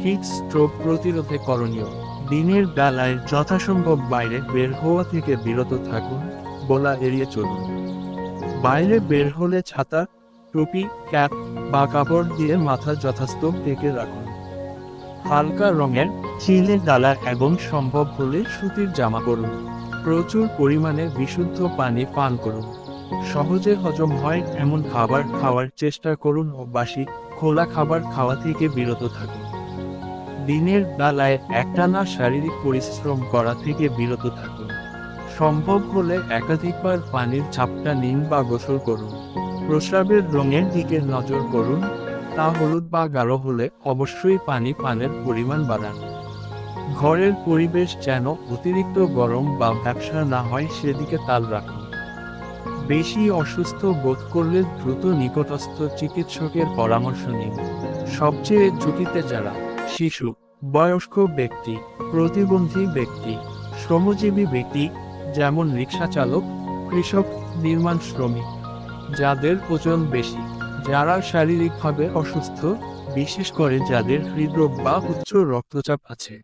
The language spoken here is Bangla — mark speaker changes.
Speaker 1: হিট স্ট্রোক প্রতিরোধে করণীয়। দিনের বেলায় যথাসম্ভব বাইরে বের হওয়া থেকে বিরত থাকুন, গলা এড়িয়ে চলুন। বাইরে বের হলে ছাতা, টুপি, ক্যাপ বা কাপড় দিয়ে মাথা যথাস্থান ঢেকে রাখুন। হালকা রঙের চিলে ডালা এবং সম্ভব হলে সুতির জামা পরুন। প্রচুর পরিমাণে বিশুদ্ধ পানি পান করুন। সহজে হজম হয় এমন খাবার খাওয়ার চেষ্টা করুন ও বাসি, খোলা খাবার খাওয়া থেকে বিরত থাকুন। দিনের বেলায় একটানা শারীরিক পরিশ্রম করা থেকে বিরত থাকুন। সম্ভব হলে একাধিকবার পানির ঝাপটা নিন বা গোসল করুন। প্রস্রাবের রঙের দিকে নজর করুন, তা হলুদ বা গাঢ় হলে অবশ্যই পানি পানের পরিমাণ বাড়ান। ঘরের পরিবেশ যেন অতিরিক্ত গরম বা ভ্যাপসা না হয় সেদিকে খেয়াল রাখুন। বেশি অসুস্থ বোধ করলে দ্রুত নিকটস্থ চিকিৎসকের পরামর্শ নিন। সবচেয়ে ঝুঁকিতে যারা: শিশু, বয়স্ক ব্যক্তি, প্রতিবন্ধী ব্যক্তি, শ্রমজীবী ব্যক্তি যেমন রিক্সা চালক, কৃষক, নির্মাণ শ্রমিক, যাদের ওজন বেশি, যারা শারীরিকভাবে অসুস্থ, বিশেষ করে যাদের হৃদরোগ বা উচ্চ রক্তচাপ আছে।